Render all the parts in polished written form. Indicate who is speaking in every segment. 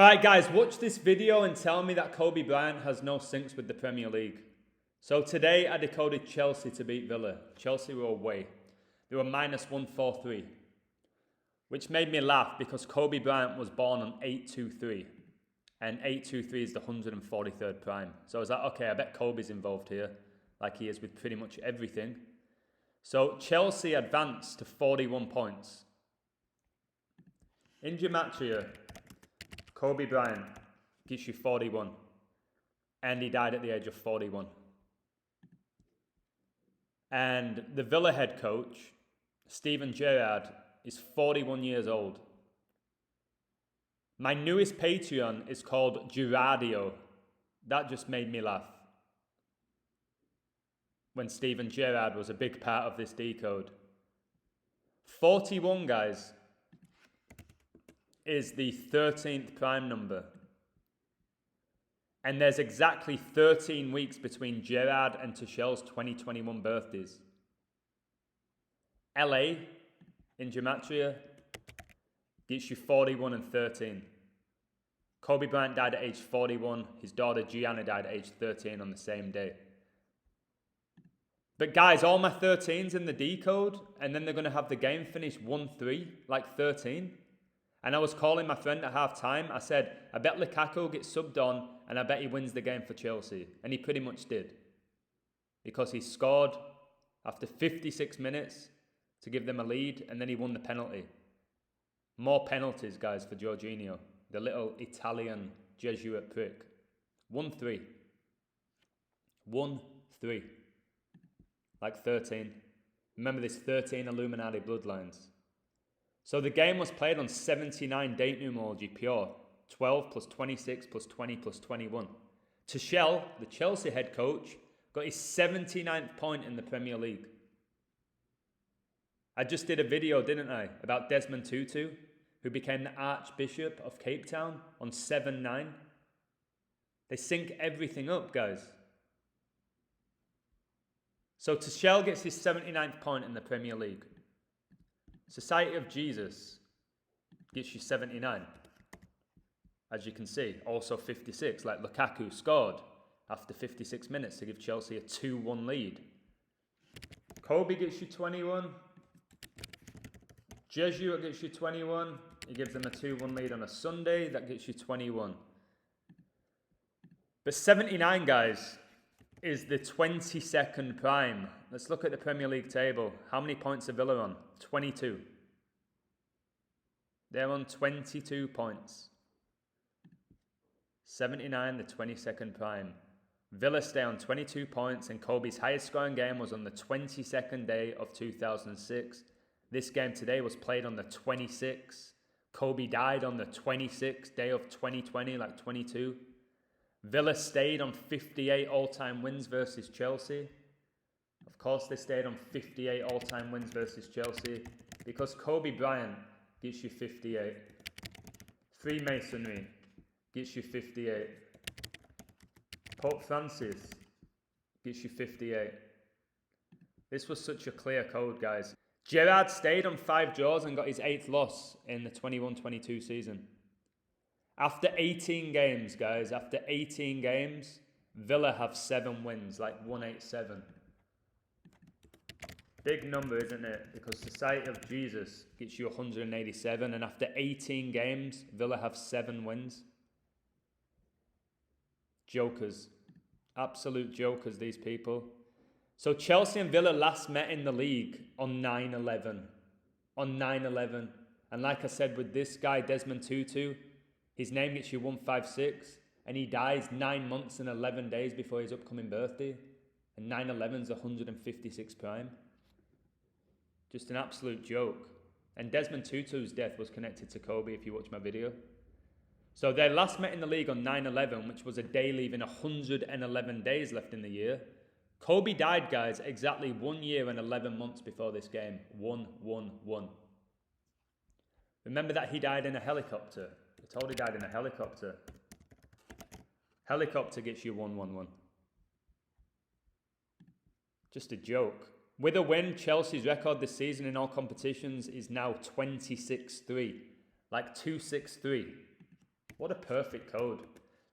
Speaker 1: Alright guys, watch this video and tell me that Kobe Bryant has no syncs with the Premier League. So today I decoded Chelsea to beat Villa. Chelsea were away. They were minus 143. Which made me laugh because Kobe Bryant was born on 823. And 823 is the 143rd prime. So I was like, okay, I bet Kobe's involved here. Like he is with pretty much everything. So Chelsea advanced to 41 points. In Gematria, Kobe Bryant gets you 41. And he died at the age of 41. And the Villa head coach, Steven Gerrard, is 41 years old. My newest Patreon is called Gerardio. That just made me laugh. When Steven Gerrard was a big part of this decode. 41, guys, is the 13th prime number. And there's exactly 13 weeks between Gerrard and Tuchel's 2021 birthdays. LA, in Gematria, gets you 41 and 13. Kobe Bryant died at age 41. His daughter Gianna died at age 13 on the same day. But guys, all my 13s in the decode, and then they're going to have the game finish 1-3, like 13. And I was calling my friend at half time. I said, I bet Lukaku gets subbed on and I bet he wins the game for Chelsea. And he pretty much did. Because he scored after 56 minutes to give them a lead and then he won the penalty. More penalties, guys, for Jorginho. The little Italian Jesuit prick. 1-3. 1-3. Like 13. Remember this 13 Illuminati bloodlines. So the game was played on 79 date numerology pure. 12 plus 26 plus 20 plus 21. Tuchel, the Chelsea head coach, got his 79th point in the Premier League. I just did a video, didn't I, about Desmond Tutu, who became the Archbishop of Cape Town on 7-9. They sync everything up, guys. So Tuchel gets his 79th point in the Premier League. Society of Jesus gets you 79. As you can see, also 56, like Lukaku scored after 56 minutes to give Chelsea a 2-1 lead. Kobe gets you 21. Jesuit gets you 21. He gives them a 2-1 lead on a Sunday. That gets you 21. But 79, guys, is the 22nd prime. Let's look at the Premier League table. How many points are Villa on? 22. They're on 22 points. 79, the 22nd prime. Villa stay on 22 points and Kobe's highest scoring game was on the 22nd day of 2006. This game today was played on the 26th. Kobe died on the 26th day of 2020, like 22. Villa stayed on 58 all-time wins versus Chelsea. Of course they stayed on 58 all-time wins versus Chelsea because Kobe Bryant gets you 58. Freemasonry gets you 58. Pope Francis gets you 58. This was such a clear code, guys. Gerrard stayed on 5 draws and got his 8th loss in the 21-22 season. After 18 games, guys, after 18 games, Villa have 7 wins, like 187. Big number, isn't it? Because Society of Jesus gets you 187, and after 18 games, Villa have 7 wins. Jokers. Absolute jokers, these people. So Chelsea and Villa last met in the league on 9/11. On 9/11. And like I said with this guy, Desmond Tutu, his name gets you 156, and he dies 9 months and 11 days before his upcoming birthday. And 9/11's 156 prime. Just an absolute joke. And Desmond Tutu's death was connected to Kobe, if you watch my video. So they last met in the league on 9/11, which was a day leaving 111 days left in the year. Kobe died, guys, exactly 1 year and 11 months before this game. 1-1-1. Remember that he died in a helicopter. I told he died in a helicopter. Helicopter gets you 1-1-1. Just a joke. With a win, Chelsea's record this season in all competitions is now 26-3. Like 2-6-3. What a perfect code.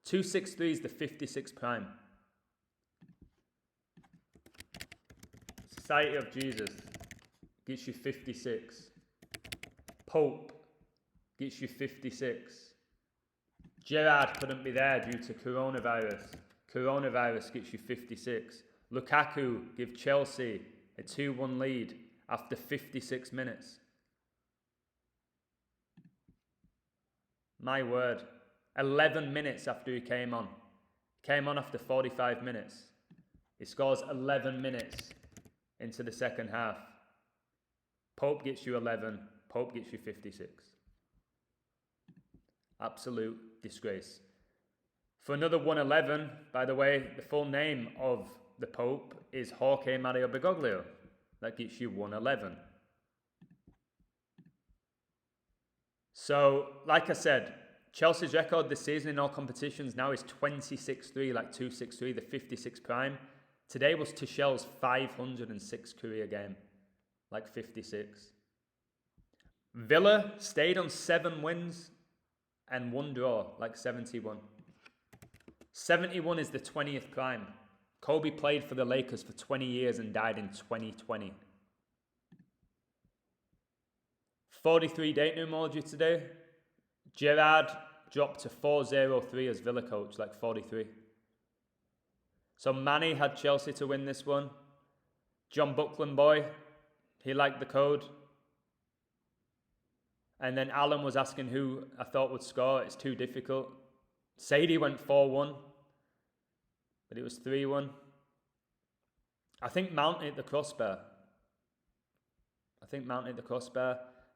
Speaker 1: 263 is the 56 prime. Society of Jesus gets you 56. Pope gets you 56. Gerrard couldn't be there due to coronavirus. Coronavirus gets you 56. Lukaku give Chelsea a 2-1 lead after 56 minutes. My word. 11 minutes after he came on. Came on after 45 minutes. He scores 11 minutes into the second half. Pope gets you 11. Pope gets you 56. Absolute disgrace. For another 111, by the way, the full name of the Pope is Jorge Mario Bergoglio. That gets you 111. So, like I said, Chelsea's record this season in all competitions now is 26-3, like 263, the 56 prime. Today was Tuchel's 506 career game, like 56. Villa stayed on 7 wins and 1 draw, like 71. 71 is the 20th prime. Kobe played for the Lakers for 20 years and died in 2020. 43 date numerology today. Gerrard dropped to 403 as Villa coach, like 43. So Manny had Chelsea to win this one. John Buckland boy, he liked the code. And then Alan was asking who I thought would score. It's too difficult. Sadie went 4-1, but it was 3-1. I think Mount hit the crossbar.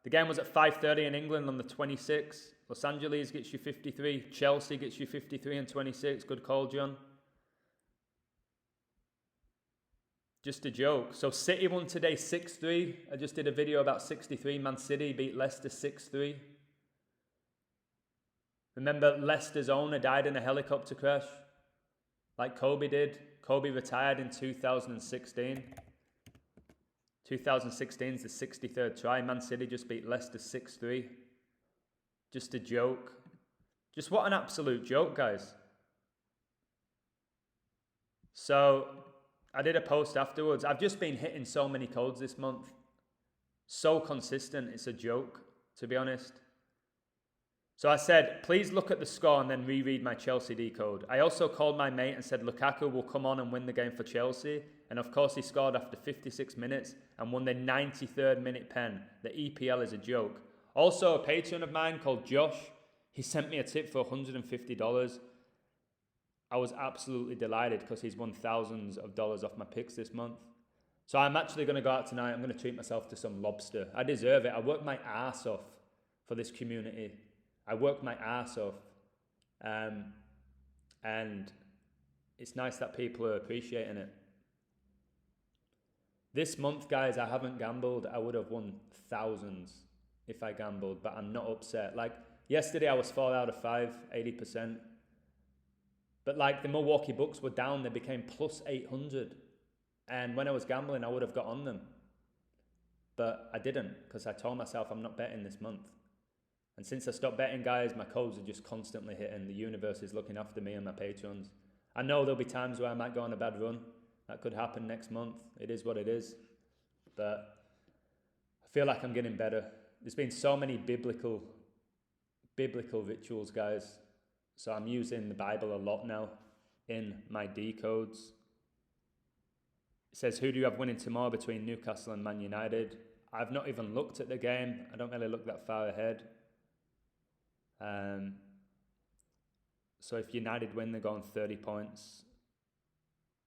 Speaker 1: The game was at 5:30 in England on the 26th. Los Angeles gets you 53. Chelsea gets you 53 and 26. Good call, John. Just a joke. So City won today 6-3. I just did a video about 63. Man City beat Leicester 6-3. Remember, Leicester's owner died in a helicopter crash, like Kobe did. Kobe retired in 2016. 2016 is the 63rd try. Man City just beat Leicester 6-3. Just a joke. Just what an absolute joke, guys. So I did a post afterwards. I've just been hitting so many codes this month. So consistent, it's a joke, to be honest. So I said, please look at the score and then reread my Chelsea decode. I also called my mate and said Lukaku will come on and win the game for Chelsea. And of course he scored after 56 minutes and won the 93rd minute pen. The EPL is a joke. Also, a patron of mine called Josh, he sent me a tip for $150. I was absolutely delighted because he's won thousands of dollars off my picks this month. So I'm actually going to go out tonight. I'm going to treat myself to some lobster. I deserve it. I worked my ass off for this community. I worked my ass off. And it's nice that people are appreciating it. This month, guys, I haven't gambled. I would have won thousands if I gambled, but I'm not upset. Like yesterday, I was 4 out of 5, 80%. But like the Milwaukee Bucks were down, they became plus 800. And when I was gambling, I would have got on them. But I didn't because I told myself I'm not betting this month. And since I stopped betting, guys, my codes are just constantly hitting. The universe is looking after me and my patrons. I know there'll be times where I might go on a bad run. That could happen next month. It is what it is. But I feel like I'm getting better. There's been so many biblical rituals, guys. So I'm using the Bible a lot now in my decodes. It says, who do you have winning tomorrow between Newcastle and Man United? I've not even looked at the game. I don't really look that far ahead. So if United win, they go on 30 points.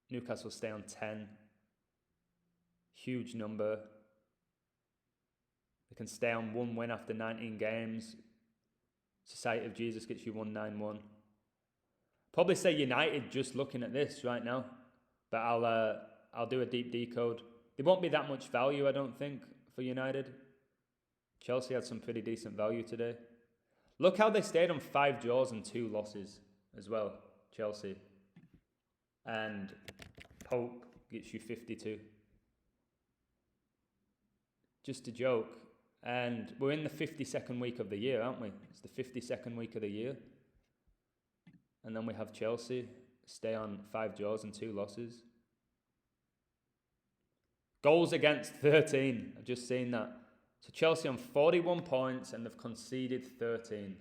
Speaker 1: Newcastle stay on 10. Huge number. They can stay on 1 win after 19 games. Society of Jesus gets you 191. Probably say United just looking at this right now. But I'll do a deep decode. There won't be that much value, I don't think, for United. Chelsea had some pretty decent value today. Look how they stayed on 5 draws and 2 losses as well, Chelsea. And Pope gets you 52. Just a joke. And we're in the 52nd week of the year, aren't we? It's the 52nd week of the year. And then we have Chelsea stay on 5 draws and 2 losses. Goals against 13. I've just seen that. So Chelsea on 41 points and they've conceded 13.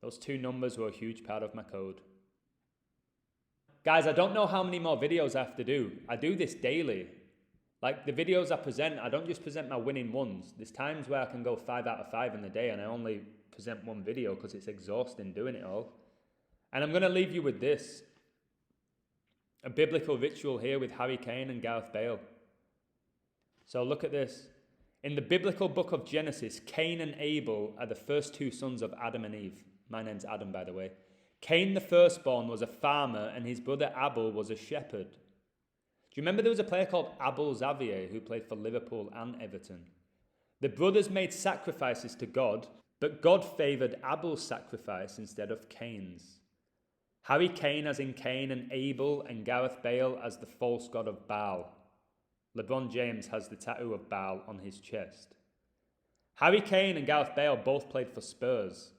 Speaker 1: Those 2 numbers were a huge part of my code. Guys, I don't know how many more videos I have to do. I do this daily. Like the videos I present, I don't just present my winning ones. There's times where I can go 5 out of 5 in the day and I only present 1 video because it's exhausting doing it all. And I'm going to leave you with this. A biblical ritual here with Harry Kane and Gareth Bale. So look at this. In the biblical book of Genesis, Cain and Abel are the first 2 sons of Adam and Eve. My name's Adam, by the way. Cain, the firstborn, was a farmer and his brother Abel was a shepherd. Do you remember there was a player called Abel Xavier who played for Liverpool and Everton? The brothers made sacrifices to God, but God favoured Abel's sacrifice instead of Cain's. Harry Kane as in Cain and Abel, and Gareth Bale as the false god of Baal. LeBron James has the tattoo of Baal on his chest. Harry Kane and Gareth Bale both played for Spurs.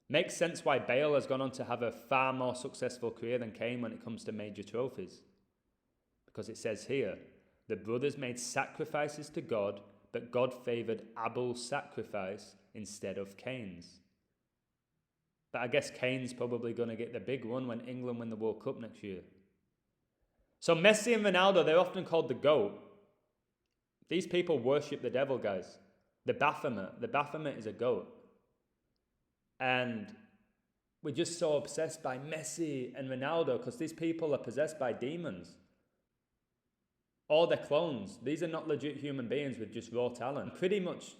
Speaker 1: Makes sense why Bale has gone on to have a far more successful career than Kane when it comes to major trophies. Because it says here, the brothers made sacrifices to God, but God favoured Abel's sacrifice instead of Cain's. But I guess Kane's probably going to get the big one when England win the World Cup next year. So Messi and Ronaldo, they're often called the GOAT. These people worship the devil, guys. The Baphomet is a goat. And we're just so obsessed by Messi and Ronaldo because these people are possessed by demons. Or they're clones. These are not legit human beings with just raw talent. I'm pretty much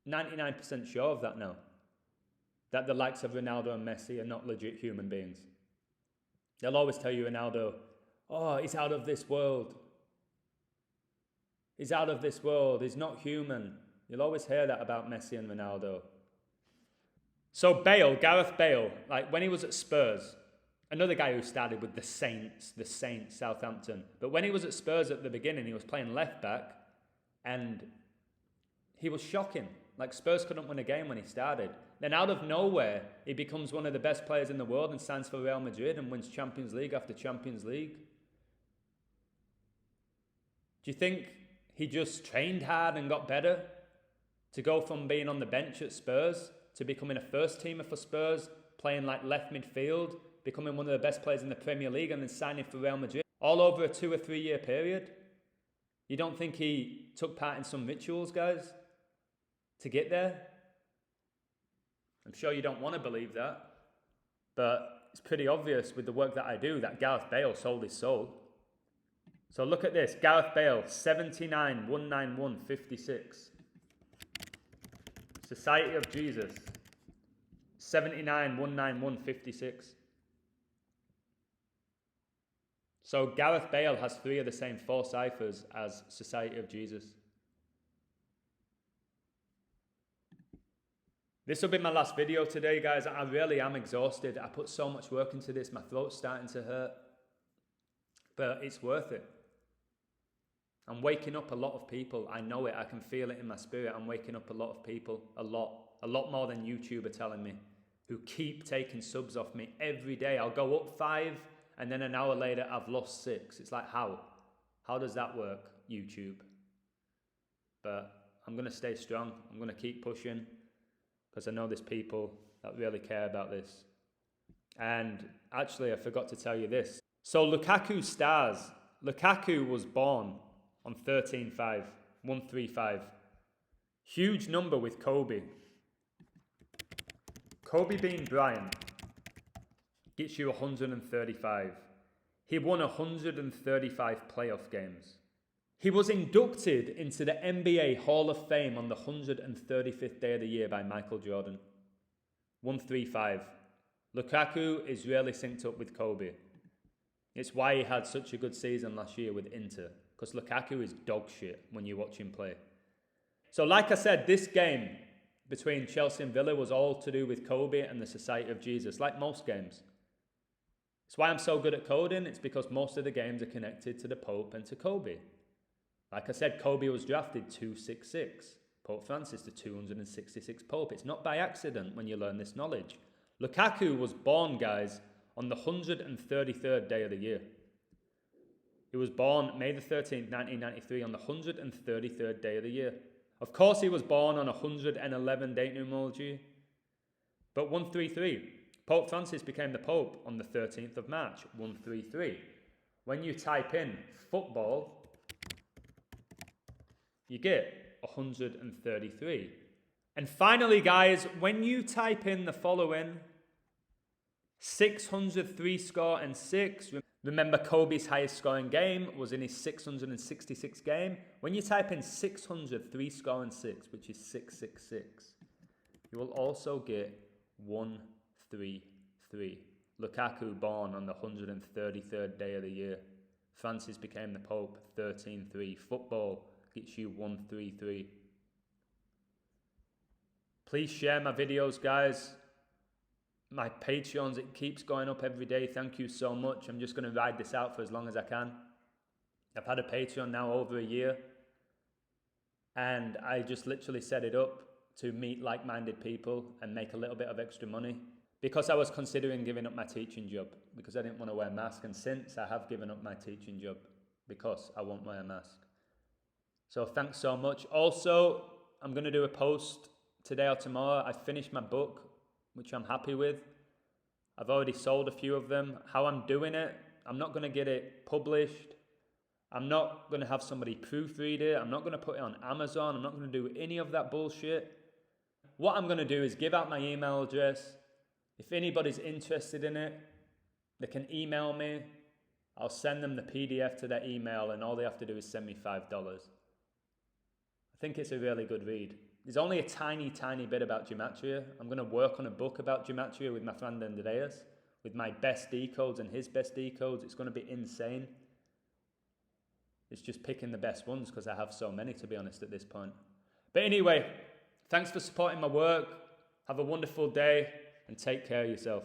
Speaker 1: 99% sure of that now. That the likes of Ronaldo and Messi are not legit human beings. They'll always tell you Ronaldo, oh, he's out of this world. He's out of this world. He's not human. You'll always hear that about Messi and Ronaldo. So Bale, Gareth Bale, like when he was at Spurs, another guy who started with the Saints, Southampton. But when he was at Spurs at the beginning, he was playing left back and he was shocking. Like Spurs couldn't win a game when he started. Then out of nowhere, he becomes one of the best players in the world and signs for Real Madrid and wins Champions League after Champions League. Do you think he just trained hard and got better to go from being on the bench at Spurs to becoming a first teamer for Spurs, playing like left midfield, becoming one of the best players in the Premier League and then signing for Real Madrid all over a 2 or 3 year period? You don't think he took part in some rituals, guys, to get there? I'm sure you don't want to believe that, but it's pretty obvious with the work that I do that Gareth Bale sold his soul. So look at this, Gareth Bale, 79, 191, 56. Society of Jesus, 79, 191, 56. So Gareth Bale has 3 of the same 4 ciphers as Society of Jesus. This will be my last video today, guys. I really am exhausted. I put so much work into this. My throat's starting to hurt. But it's worth it. I'm waking up a lot of people. I know it. I can feel it in my spirit. I'm waking up a lot of people. A lot more than YouTube are telling me. Who keep taking subs off me every day. I'll go up 5 and then an hour later I've lost 6. It's like, how? How does that work, YouTube? But I'm going to stay strong. I'm going to keep pushing. Because I know there's people that really care about this. And actually, I forgot to tell you this. So Lukaku stars. Lukaku was born on 13-5, 135. Huge number with Kobe. Kobe Bean Bryant gets you 135. He won 135 playoff games. He was inducted into the NBA Hall of Fame on the 135th day of the year by Michael Jordan. 135. Lukaku is really synced up with Kobe. It's why he had such a good season last year with Inter. Because Lukaku is dog shit when you watch him play. So like I said, this game between Chelsea and Villa was all to do with Kobe and the Society of Jesus, like most games. It's why I'm so good at coding. It's because most of the games are connected to the Pope and to Kobe. Like I said, Kobe was drafted 266. Pope Francis the 266th Pope. It's not by accident when you learn this knowledge. Lukaku was born, guys, on the 133rd day of the year. He was born May the 13th, 1993, on the 133rd day of the year. Of course, he was born on 111 date numerology, but 133. Pope Francis became the Pope on the 13th of March, 133. When you type in football, you get 133. And finally, guys, when you type in the following, 603 score and 6, remember Kobe's highest scoring game was in his 666th game. When you type in 603 score and 6, which is 666, you will also get 133. Lukaku born on the 133rd day of the year. Francis became the Pope, 13-3. Football gets you 133. Please share my videos, guys. My Patreons, it keeps going up every day. Thank you so much. I'm just going to ride this out for as long as I can. I've had a Patreon now over a year. And I just literally set it up to meet like-minded people and make a little bit of extra money. Because I was considering giving up my teaching job. Because I didn't want to wear a mask. And since I have given up my teaching job. Because I won't wear a mask. So thanks so much. Also, I'm going to do a post today or tomorrow. I finished my book, which I'm happy with. I've already sold a few of them. How I'm doing it, I'm not going to get it published. I'm not going to have somebody proofread it. I'm not going to put it on Amazon. I'm not going to do any of that bullshit. What I'm going to do is give out my email address. If anybody's interested in it, they can email me. I'll send them the PDF to their email, and all they have to do is send me $5. I think it's a really good read. There's only a tiny, tiny bit about gematria. I'm going to work on a book about gematria with my friend Andreas, with my best decodes and his best decodes. It's going to be insane. It's just picking the best ones because I have so many, to be honest, at this point. But anyway, thanks for supporting my work. Have a wonderful day and take care of yourself.